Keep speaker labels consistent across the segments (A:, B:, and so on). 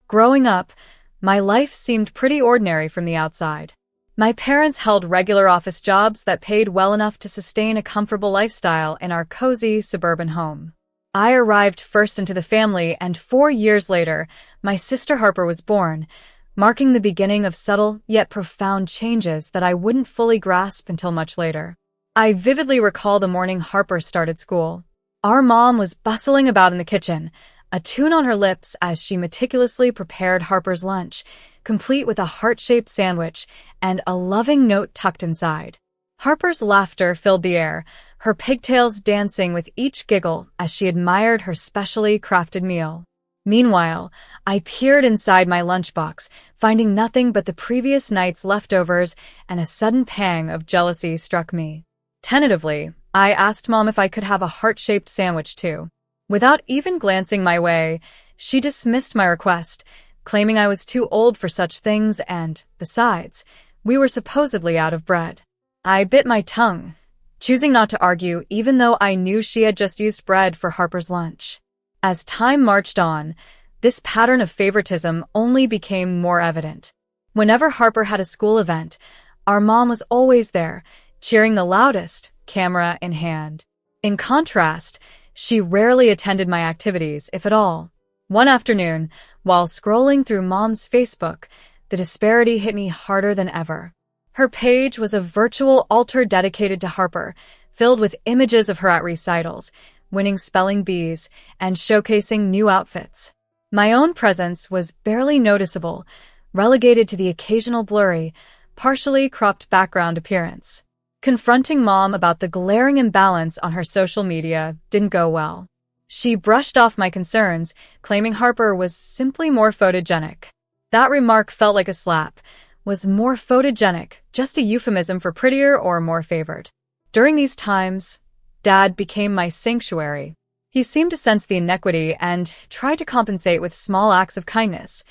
A: Growing up, my life seemed pretty ordinary from the outside. My parents held regular office jobs that paid well enough to sustain a comfortable lifestyle in our cozy suburban home. I arrived first into the family, and 4 years later, my sister Harper was born, marking the beginning of subtle yet profound changes that I wouldn't fully grasp until much later. I vividly recall the morning Harper started school. Our mom was bustling about in the kitchen, a tune on her lips as she meticulously prepared Harper's lunch, complete with a heart-shaped sandwich and a loving note tucked inside. Harper's laughter filled the air, her pigtails dancing with each giggle as she admired her specially crafted meal. Meanwhile, I peered inside my lunchbox, finding nothing but the previous night's leftovers, and a sudden pang of jealousy struck me. Tentatively, I asked Mom if I could have a heart-shaped sandwich too. Without even glancing my way, she dismissed my request, claiming I was too old for such things and, besides, we were supposedly out of bread. I bit my tongue, choosing not to argue even though I knew she had just used bread for Harper's lunch. As time marched on, this pattern of favoritism only became more evident. Whenever Harper had a school event, our mom was always there, cheering the loudest, camera in hand. In contrast, she rarely attended my activities, if at all. One afternoon, while scrolling through Mom's Facebook, the disparity hit me harder than ever. Her page was a virtual altar dedicated to Harper, filled with images of her at recitals, winning spelling bees, and showcasing new outfits. My own presence was barely noticeable, relegated to the occasional blurry, partially cropped background appearance. Confronting Mom about the glaring imbalance on her social media didn't go well. She brushed off my concerns, claiming Harper was simply more photogenic. That remark felt like a slap. Was more photogenic just a euphemism for prettier or more favored? During these times, Dad became my sanctuary. He seemed to sense the inequity and tried to compensate with small acts of kindness.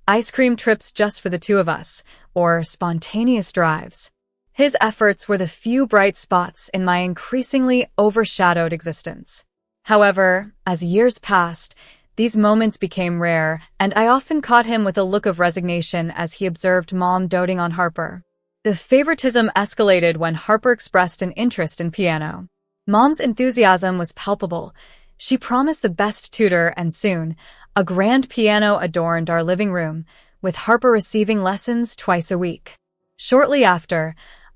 A: Ice cream trips just for the two of us, or spontaneous drives. His efforts were the few bright spots in my increasingly overshadowed existence. However, as years passed, these moments became rare, and I often caught him with a look of resignation as he observed Mom doting on Harper. The favoritism escalated when Harper expressed an interest in piano. Mom's enthusiasm was palpable. She promised the best tutor, and soon, a grand piano adorned our living room, with Harper receiving lessons twice a week. Shortly after,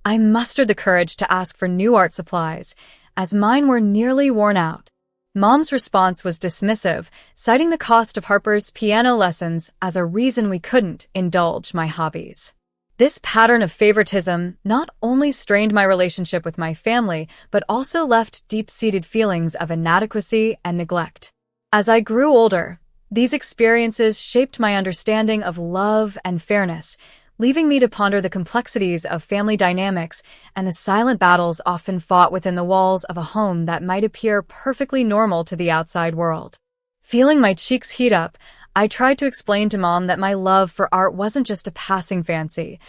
A: I mustered the courage to ask for new art supplies, as mine were nearly worn out. Mom's response was dismissive, citing the cost of Harper's piano lessons as a reason we couldn't indulge my hobbies. This pattern of favoritism not only strained my relationship with my family, but also left deep-seated feelings of inadequacy and neglect. As I grew older, these experiences shaped my understanding of love and fairness, leaving me to ponder the complexities of family dynamics and the silent battles often fought within the walls of a home that might appear perfectly normal to the outside world. Feeling my cheeks heat up, I tried to explain to Mom that my love for art wasn't just a passing fancy.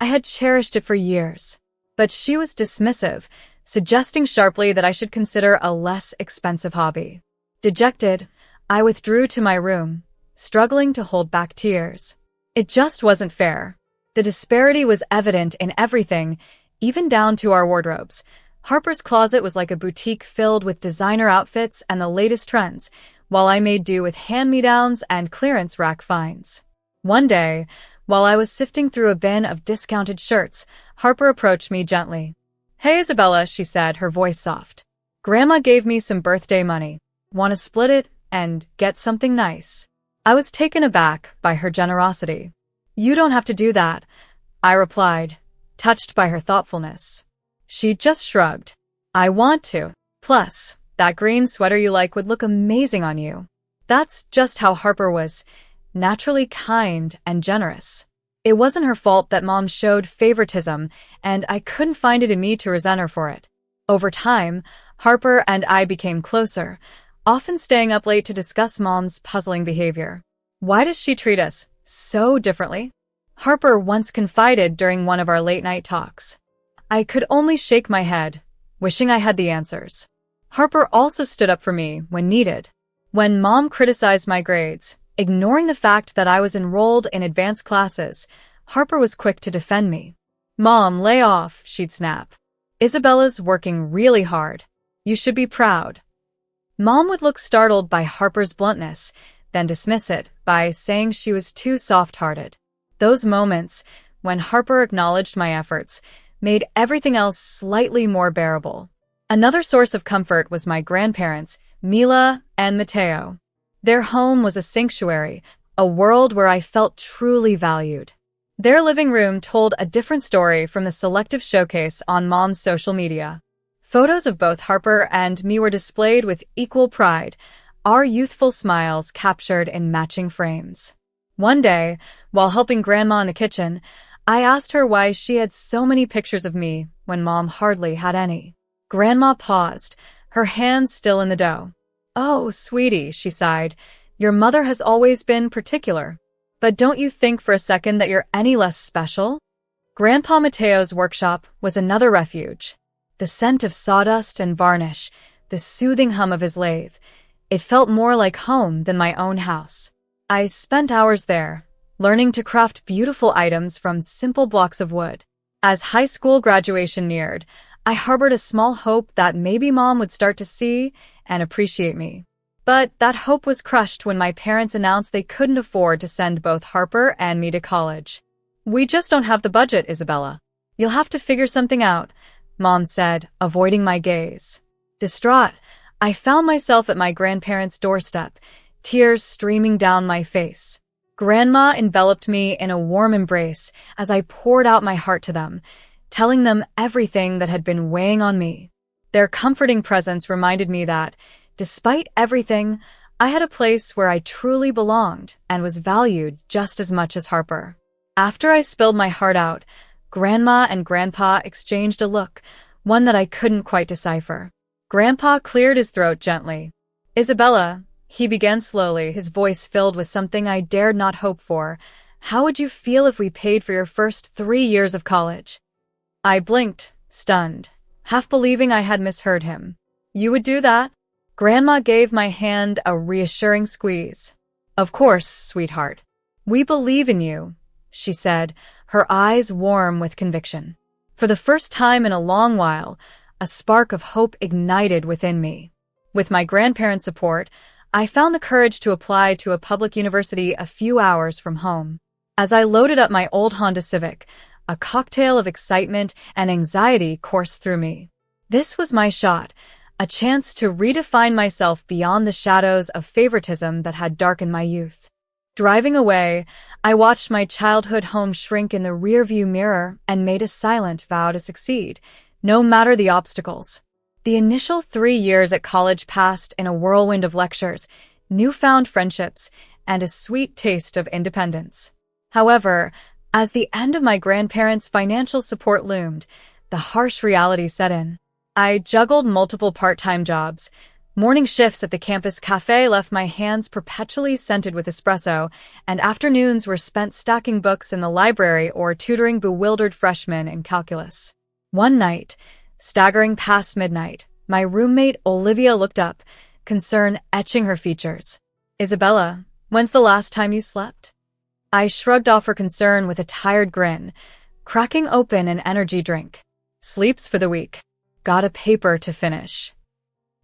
A: I had cherished it for years. But she was dismissive, suggesting sharply that I should consider a less expensive hobby. Dejected, I withdrew to my room, struggling to hold back tears. It just wasn't fair. The disparity was evident in everything, even down to our wardrobes. Harper's closet was like a boutique filled with designer outfits and the latest trends, while I made do with hand-me-downs and clearance rack finds. One day, while I was sifting through a bin of discounted shirts, Harper approached me gently. "Hey, Isabella," she said, her voice soft. "Grandma gave me some birthday money. Want to split it and get something nice?" I was taken aback by her generosity. "You don't have to do that," I replied, touched by her thoughtfulness. She just shrugged. "I want to. Plus, that green sweater you like would look amazing on you." That's just how Harper was, naturally kind and generous. It wasn't her fault that Mom showed favoritism, and I couldn't find it in me to resent her for it. Over time, Harper and I became closer, often staying up late to discuss Mom's puzzling behavior. Why does she treat us so differently? Harper once confided during one of our late-night talks. I could only shake my head, wishing I had the answers. Harper also stood up for me when needed. When Mom criticized my grades, Ignoring the fact that I was enrolled in advanced classes, Harper was quick to defend me. "Mom, lay off," she'd snap. "Isabella's working really hard. You should be proud." Mom would look startled by Harper's bluntness, then dismiss it by saying she was too soft-hearted. Those moments, when Harper acknowledged my efforts, made everything else slightly more bearable. Another source of comfort was my grandparents, Mila and Mateo. Their home was a sanctuary, a world where I felt truly valued. Their living room told a different story from the selective showcase on Mom's social media. Photos of both Harper and me were displayed with equal pride, our youthful smiles captured in matching frames. One day, while helping Grandma in the kitchen, I asked her why she had so many pictures of me when Mom hardly had any. Grandma paused, her hands still in the dough. "Oh, sweetie," she sighed, "your mother has always been particular. But don't you think for a second that you're any less special?" Grandpa Mateo's workshop was another refuge. The scent of sawdust and varnish, the soothing hum of his lathe. It felt more like home than my own house. I spent hours there, learning to craft beautiful items from simple blocks of wood. As high school graduation neared, I harbored a small hope that maybe Mom would start to see and appreciate me. But that hope was crushed when my parents announced they couldn't afford to send both Harper and me to college. "We just don't have the budget, Isabella. You'll have to figure something out," Mom said, avoiding my gaze. Distraught, I found myself at my grandparents' doorstep, tears streaming down my face. Grandma enveloped me in a warm embrace as I poured out my heart to them, telling them everything that had been weighing on me. Their comforting presence reminded me that, despite everything, I had a place where I truly belonged and was valued just as much as Harper. After I spilled my heart out, Grandma and Grandpa exchanged a look, one that I couldn't quite decipher. Grandpa cleared his throat gently. "Isabella," he began slowly, his voice filled with something I dared not hope for, "how would you feel if we paid for your first 3 years of college?" I blinked, stunned, half believing I had misheard him. "You would do that?" Grandma gave my hand a reassuring squeeze. "Of course, sweetheart. We believe in you," she said, her eyes warm with conviction. For the first time in a long while, a spark of hope ignited within me. With my grandparents' support, I found the courage to apply to a public university a few hours from home. As I loaded up my old Honda Civic, a cocktail of excitement and anxiety coursed through me. This was my shot, a chance to redefine myself beyond the shadows of favoritism that had darkened my youth. Driving away, I watched my childhood home shrink in the rearview mirror and made a silent vow to succeed, no matter the obstacles. The initial 3 years at college passed in a whirlwind of lectures, newfound friendships, and a sweet taste of independence. However, as the end of my grandparents' financial support loomed, the harsh reality set in. I juggled multiple part-time jobs. Morning shifts at the campus cafe left my hands perpetually scented with espresso, and afternoons were spent stacking books in the library or tutoring bewildered freshmen in calculus. One night, staggering past midnight, my roommate Olivia looked up, concern etching her features. "Isabella, when's the last time you slept?" I shrugged off her concern with a tired grin, cracking open an energy drink. "Sleeps for the week. Got a paper to finish."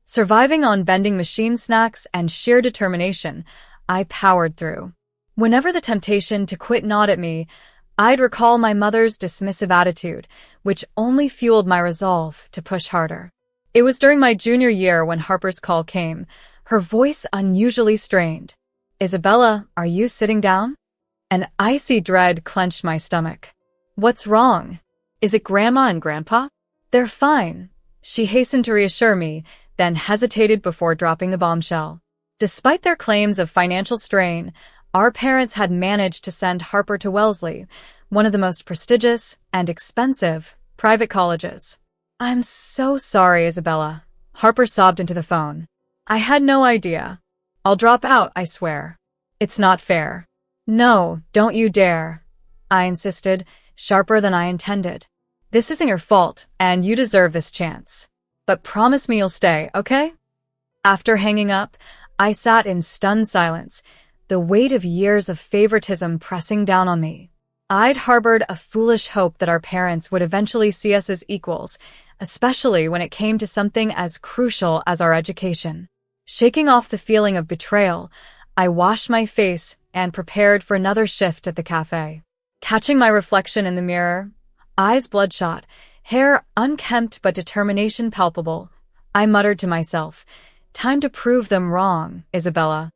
A: Surviving on vending machine snacks and sheer determination, I powered through. Whenever the temptation to quit gnawed at me, I'd recall my mother's dismissive attitude, which only fueled my resolve to push harder. It was during my junior year when Harper's call came, her voice unusually strained. "Isabella, are you sitting down?" An icy dread clenched my stomach. "What's wrong? Is it Grandma and Grandpa?" "They're fine," she hastened to reassure me, then hesitated before dropping the bombshell. Despite their claims of financial strain, our parents had managed to send Harper to Wellesley, one of the most prestigious and expensive private colleges. "I'm so sorry, Isabella," Harper sobbed into the phone. "I had no idea. I'll drop out, I swear. It's not fair." "No, don't you dare," I insisted, sharper than I intended. "This isn't your fault, and you deserve this chance. But promise me you'll stay, okay?" After hanging up, I sat in stunned silence, the weight of years of favoritism pressing down on me. I'd harbored a foolish hope that our parents would eventually see us as equals, especially when it came to something as crucial as our education. Shaking off the feeling of betrayal, I washed my face and prepared for another shift at the cafe. Catching my reflection in the mirror, eyes bloodshot, hair unkempt but determination palpable, I muttered to myself, "Time to prove them wrong, Isabella."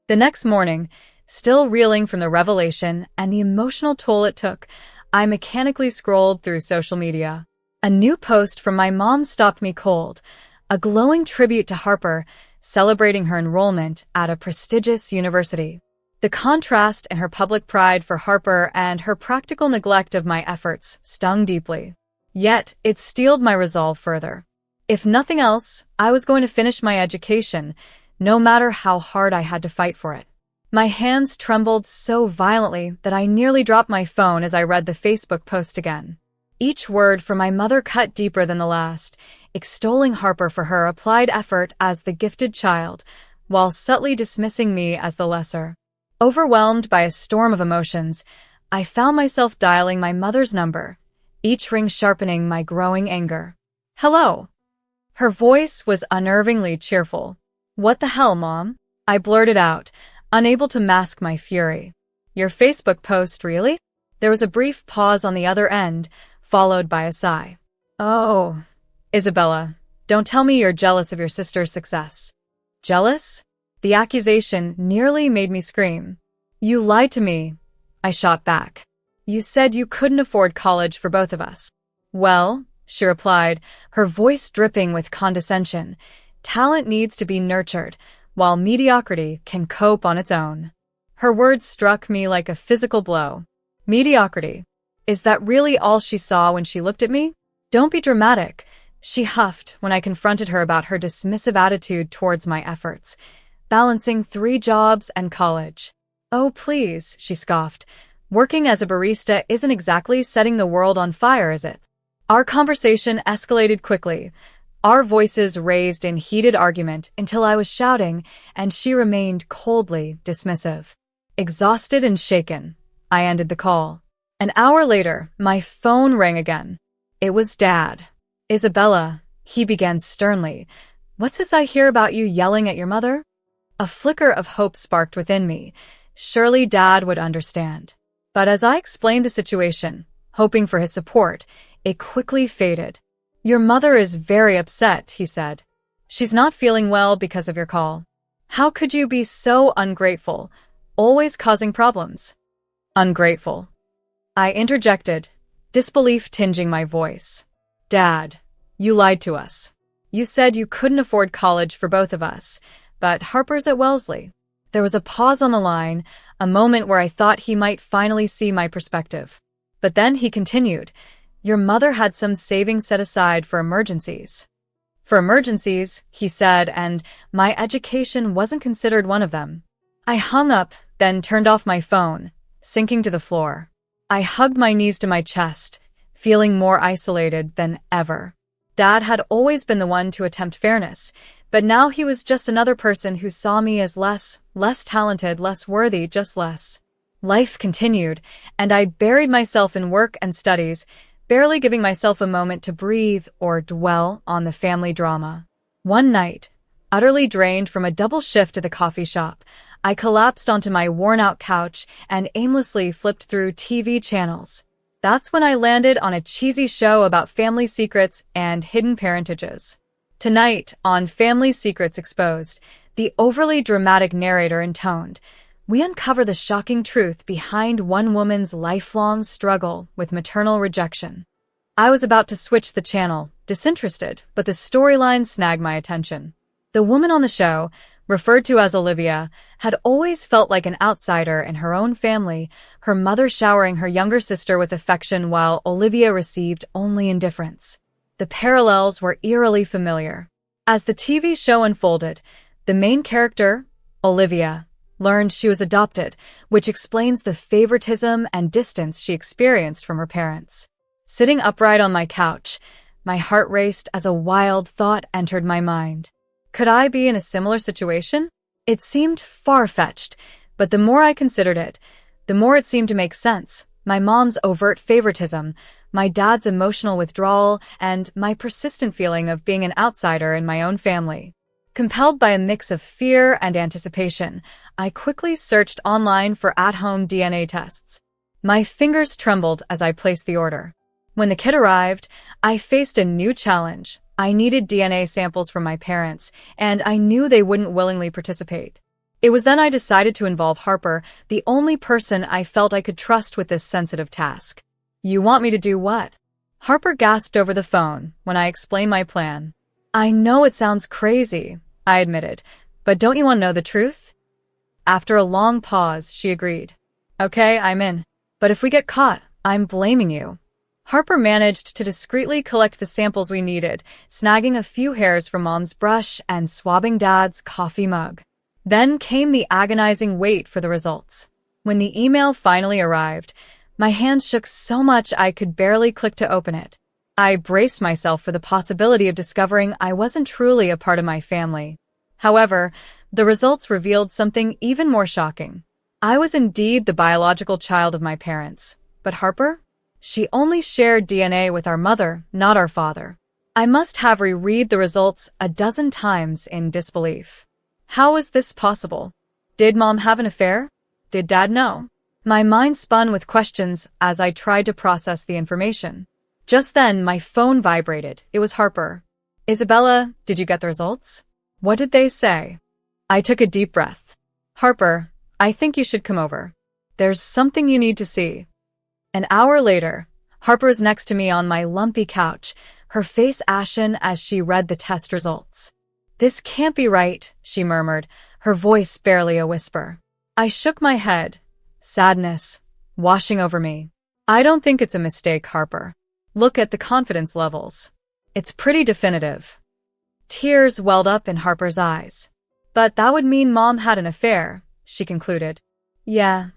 A: The next morning, still reeling from the revelation and the emotional toll it took, I mechanically scrolled through social media. A new post from my mom stopped me cold, a glowing tribute to Harper, celebrating her enrollment at a prestigious university. The contrast in her public pride for Harper and her practical neglect of my efforts stung deeply. Yet, it steeled my resolve further. If nothing else, I was going to finish my education, no matter how hard I had to fight for it. My hands trembled so violently that I nearly dropped my phone as I read the Facebook post again. Each word from my mother cut deeper than the last, extolling Harper for her applied effort as the gifted child, while subtly dismissing me as the lesser. Overwhelmed by a storm of emotions, I found myself dialing my mother's number, each ring sharpening my growing anger. "Hello." Her voice was unnervingly cheerful. "What the hell, Mom?" I blurted out, unable to mask my fury. "Your Facebook post, really?" There was a brief pause on the other end, followed by a sigh. "Oh, Isabella, don't tell me you're jealous of your sister's success." "Jealous?" The accusation nearly made me scream. "You lied to me," I shot back. "You said you couldn't afford college for both of us." "Well," she replied, her voice dripping with condescension, "talent needs to be nurtured, while mediocrity can cope on its own." Her words struck me like a physical blow. Mediocrity. Is that really all she saw when she looked at me? "Don't be dramatic," she huffed when I confronted her about her dismissive attitude towards my efforts, balancing 3 jobs and college. "Oh, please," she scoffed. "Working as a barista isn't exactly setting the world on fire, is it?" Our conversation escalated quickly, our voices raised in heated argument until I was shouting, and she remained coldly dismissive. Exhausted and shaken, I ended the call. An hour later, my phone rang again. It was Dad. "Isabella," he began sternly, "what's this I hear about you yelling at your mother?" A flicker of hope sparked within me. Surely Dad would understand. But as I explained the situation, hoping for his support, it quickly faded. "Your mother is very upset," he said. "She's not feeling well because of your call. How could you be so ungrateful, always causing problems?" "Ungrateful?" I interjected, disbelief tinging my voice. "Dad, you lied to us. You said you couldn't afford college for both of us, but Harper's at Wellesley." There was a pause on the line, a moment where I thought he might finally see my perspective. But then he continued, "Your mother had some savings set aside for emergencies." "For emergencies," he said, "and my education wasn't considered one of them." I hung up, then turned off my phone, sinking to the floor. I hugged my knees to my chest, feeling more isolated than ever. Dad had always been the one to attempt fairness, but now he was just another person who saw me as less talented, less worthy, just less. Life continued, and I buried myself in work and studies, barely giving myself a moment to breathe or dwell on the family drama. One night, utterly drained from a double shift at the coffee shop, I collapsed onto my worn-out couch and aimlessly flipped through TV channels. That's when I landed on a cheesy show about family secrets and hidden parentages. Tonight, on Family Secrets Exposed, the overly dramatic narrator intoned, we uncover the shocking truth behind one woman's lifelong struggle with maternal rejection. I was about to switch the channel, disinterested, but the storyline snagged my attention. The woman on the show, referred to as Olivia, had always felt like an outsider in her own family, her mother showering her younger sister with affection while Olivia received only indifference. The parallels were eerily familiar. As the TV show unfolded, the main character, Olivia, learned she was adopted, which explains the favoritism and distance she experienced from her parents. Sitting upright on my couch, my heart raced as a wild thought entered my mind. Could I be in a similar situation? It seemed far-fetched, But the more I considered it, the more it seemed to make sense. My mom's overt favoritism, my dad's emotional withdrawal, and my persistent feeling of being an outsider in my own family. Compelled by a mix of fear and anticipation, I quickly searched online for at-home DNA tests. My fingers trembled as I placed the order. When the kit arrived, I faced a new challenge. I needed DNA samples from my parents, and I knew they wouldn't willingly participate. It was then I decided to involve Harper, the only person I felt I could trust with this sensitive task. "You want me to do what?" Harper gasped over the phone when I explained my plan. "I know it sounds crazy," I admitted, "but don't you want to know the truth?" After a long pause, she agreed. "Okay, I'm in. But if we get caught, I'm blaming you." Harper managed to discreetly collect the samples we needed, snagging a few hairs from Mom's brush and swabbing Dad's coffee mug. Then came the agonizing wait for the results. When the email finally arrived, my hands shook so much I could barely click to open it. I braced myself for the possibility of discovering I wasn't truly a part of my family. However, the results revealed something even more shocking. I was indeed the biological child of my parents. But Harper? She only shared DNA with our mother, not our father. I must have reread the results a dozen times in disbelief. How was this possible? Did Mom have an affair? Did Dad know? My mind spun with questions as I tried to process the information. Just then, my phone vibrated. It was Harper. "Isabella, did you get the results? What did they say?" I took a deep breath. "Harper, I think you should come over. There's something you need to see." An hour later, Harper is next to me on my lumpy couch, her face ashen as she read the test results. "This can't be right," she murmured, her voice barely a whisper. I shook my head, sadness washing over me. "I don't think it's a mistake, Harper. Look at the confidence levels. It's pretty definitive." Tears welled up in Harper's eyes. "But that would mean Mom had an affair," she concluded. "Yeah,"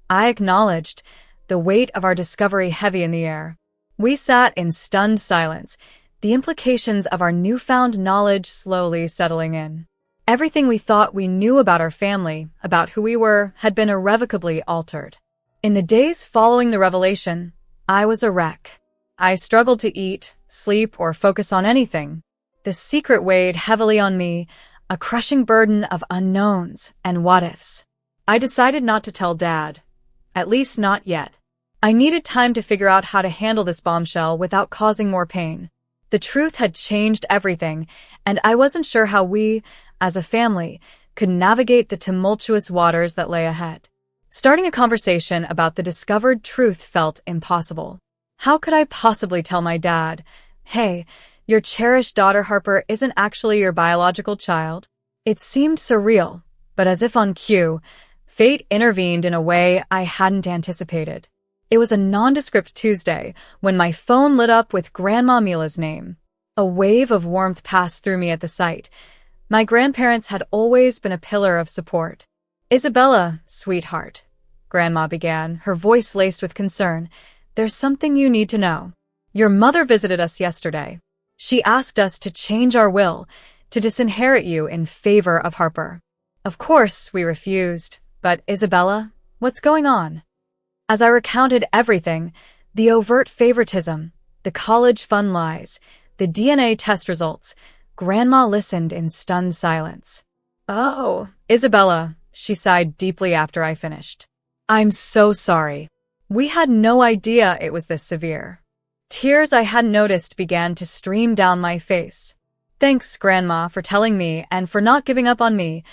A: I acknowledged, the weight of our discovery heavy in the air. We sat in stunned silence, the implications of our newfound knowledge slowly settling in. Everything we thought we knew about our family, about who we were, had been irrevocably altered. In the days following the revelation, I was a wreck. I struggled to eat, sleep, or focus on anything. The secret weighed heavily on me, a crushing burden of unknowns and what-ifs. I decided not to tell Dad. At least not yet. I needed time to figure out how to handle this bombshell without causing more pain. The truth had changed everything, and I wasn't sure how we, as a family, could navigate the tumultuous waters that lay ahead. Starting a conversation about the discovered truth felt impossible. How could I possibly tell my dad, "Hey, your cherished daughter Harper isn't actually your biological child"? It seemed surreal, but as if on cue, fate intervened in a way I hadn't anticipated. It was a nondescript Tuesday when my phone lit up with Grandma Mila's name. A wave of warmth passed through me at the sight. My grandparents had always been a pillar of support. "Isabella, sweetheart," Grandma began, her voice laced with concern, "there's something you need to know. Your mother visited us yesterday. She asked us to change our will, to disinherit you in favor of Harper. Of course, we refused. But Isabella, what's going on?" As I recounted everything, the overt favoritism, the college fund lies, the DNA test results, Grandma listened in stunned silence. "Oh, Isabella," she sighed deeply after I finished. "I'm so sorry. We had no idea it was this severe." Tears I hadn't noticed began to stream down my face. "Thanks, Grandma, for telling me and for not giving up on me,"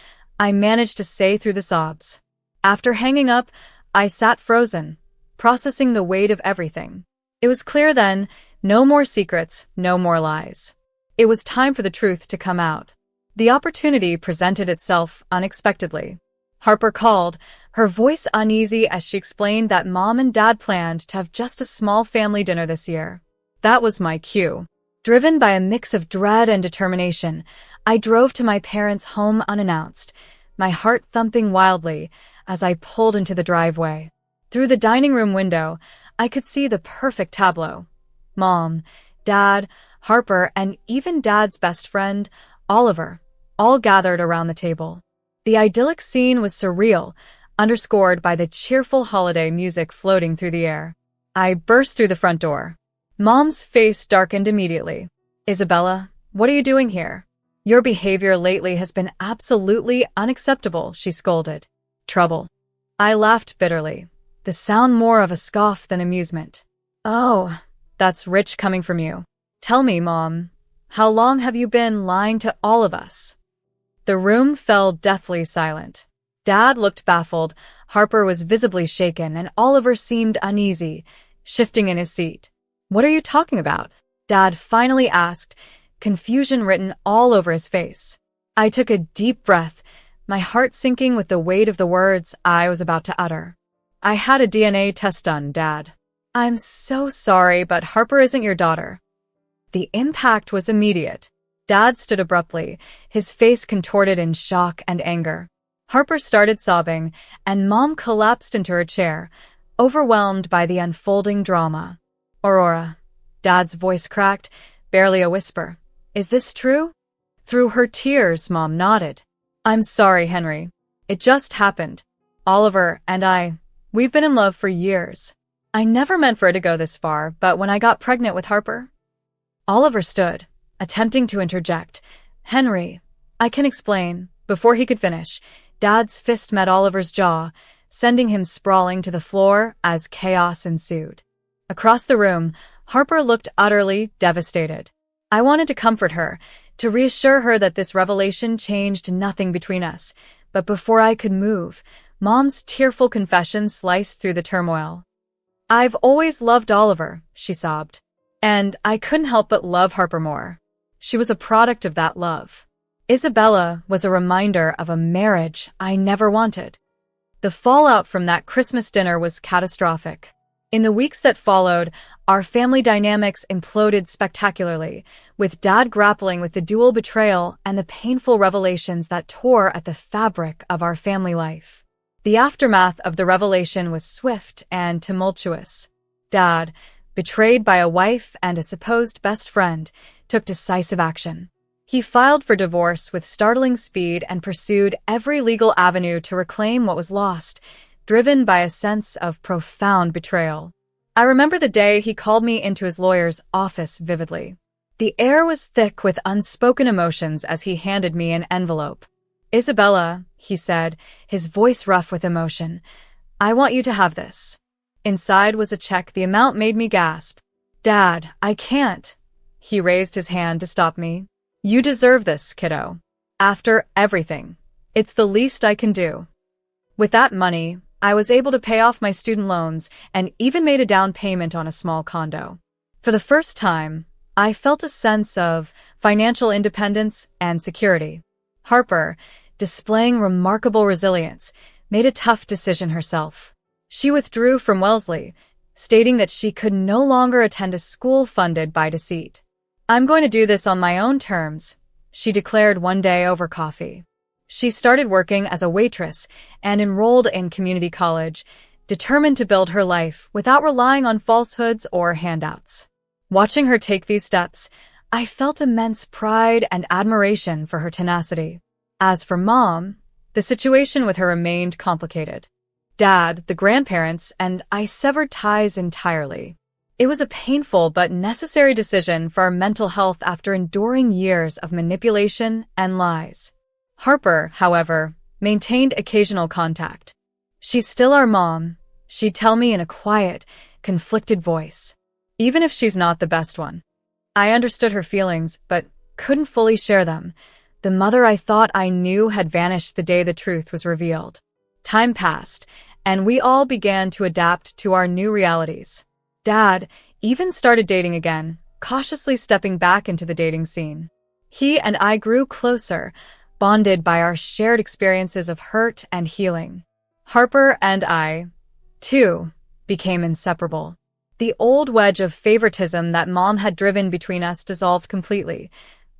A: I managed to say through the sobs. After hanging up, I sat frozen, processing the weight of everything. It was clear then, no more secrets, no more lies. It was time for the truth to come out. The opportunity presented itself unexpectedly. Harper called, her voice uneasy as she explained that Mom and Dad planned to have just a small family dinner this year. That was my cue. Driven by a mix of dread and determination, I drove to my parents' home unannounced, my heart thumping wildly as I pulled into the driveway. Through the dining room window, I could see the perfect tableau. Mom, Dad, Harper, and even Dad's best friend, Oliver, all gathered around the table. The idyllic scene was surreal, underscored by the cheerful holiday music floating through the air. I burst through the front door. Mom's face darkened immediately. "Isabella, what are you doing here? Your behavior lately has been absolutely unacceptable," she scolded. "Trouble." I laughed bitterly, the sound more of a scoff than amusement. "Oh, that's rich coming from you. Tell me, Mom, how long have you been lying to all of us?" The room fell deathly silent. Dad looked baffled, Harper was visibly shaken, and Oliver seemed uneasy, shifting in his seat. "What are you talking about?" Dad finally asked, confusion written all over his face. I took a deep breath, my heart sinking with the weight of the words I was about to utter. "I had a DNA test done, Dad." "I'm so sorry, but Harper isn't your daughter." The impact was immediate. Dad stood abruptly, his face contorted in shock and anger. Harper started sobbing, and Mom collapsed into her chair, overwhelmed by the unfolding drama. "Aurora," Dad's voice cracked, barely a whisper. "Is this true?" Through her tears, Mom nodded. "I'm sorry, Henry. It just happened. Oliver and we've been in love for years. I never meant for it to go this far, but when I got pregnant with Harper..." Oliver stood, attempting to interject. "Henry, I can explain." Before he could finish, Dad's fist met Oliver's jaw, sending him sprawling to the floor as chaos ensued. Across the room, Harper looked utterly devastated. I wanted to comfort her, to reassure her that this revelation changed nothing between us, but before I could move, Mom's tearful confession sliced through the turmoil. "I've always loved Oliver," she sobbed, "and I couldn't help but love Harper more. She was a product of that love. Isabella was a reminder of a marriage I never wanted." The fallout from that Christmas dinner was catastrophic. In the weeks that followed, our family dynamics imploded spectacularly, with Dad grappling with the dual betrayal and the painful revelations that tore at the fabric of our family life. The aftermath of the revelation was swift and tumultuous. Dad, betrayed by a wife and a supposed best friend, took decisive action. He filed for divorce with startling speed and pursued every legal avenue to reclaim what was lost, driven by a sense of profound betrayal. I remember the day he called me into his lawyer's office vividly. The air was thick with unspoken emotions as he handed me an envelope. "Isabella," he said, his voice rough with emotion, "I want you to have this." Inside was a check. The amount made me gasp. "Dad, I can't." He raised his hand to stop me. "You deserve this, kiddo. After everything, it's the least I can do." With that money, I was able to pay off my student loans and even made a down payment on a small condo. For the first time, I felt a sense of financial independence and security. Harper, displaying remarkable resilience, made a tough decision herself. She withdrew from Wellesley, stating that she could no longer attend a school funded by deceit. "I'm going to do this on my own terms," she declared one day over coffee. She started working as a waitress and enrolled in community college, determined to build her life without relying on falsehoods or handouts. Watching her take these steps, I felt immense pride and admiration for her tenacity. As for Mom, the situation with her remained complicated. Dad, the grandparents, and I severed ties entirely. It was a painful but necessary decision for our mental health after enduring years of manipulation and lies. Harper, however, maintained occasional contact. "She's still our mom," she'd tell me in a quiet, conflicted voice, "even if she's not the best one." I understood her feelings, but couldn't fully share them. The mother I thought I knew had vanished the day the truth was revealed. Time passed, and we all began to adapt to our new realities. Dad even started dating again, cautiously stepping back into the dating scene. He and I grew closer, bonded by our shared experiences of hurt and healing. Harper and I, too, became inseparable. The old wedge of favoritism that Mom had driven between us dissolved completely.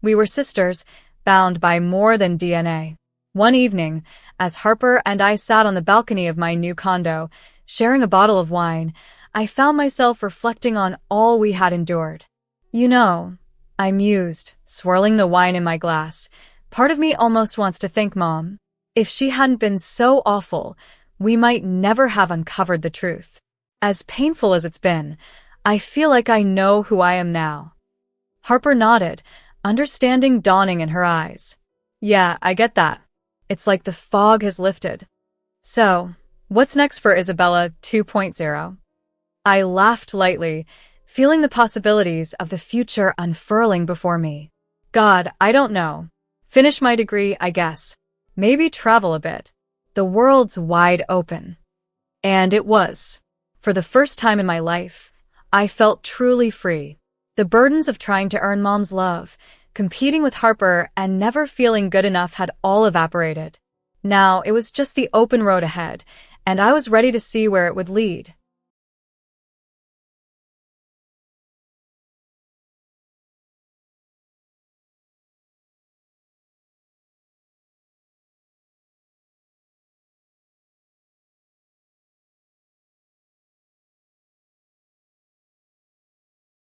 A: We were sisters, bound by more than DNA. One evening, as Harper and I sat on the balcony of my new condo, sharing a bottle of wine, I found myself reflecting on all we had endured. "You know," I mused, swirling the wine in my glass, "part of me almost wants to thank Mom. If she hadn't been so awful, we might never have uncovered the truth. As painful as it's been, I feel like I know who I am now. Harper nodded, understanding dawning in her eyes. Yeah, I get that. It's like the fog has lifted. So, what's next for Isabella 2.0? I laughed lightly, feeling the possibilities of the future unfurling before me. God, I don't know. Finish my degree, I guess. Maybe travel a bit. The world's wide open. And it was. For the first time in my life, I felt truly free. The burdens of trying to earn Mom's love, competing with Harper, and never feeling good enough had all evaporated. Now it was just the open road ahead, and I was ready to see where it would lead.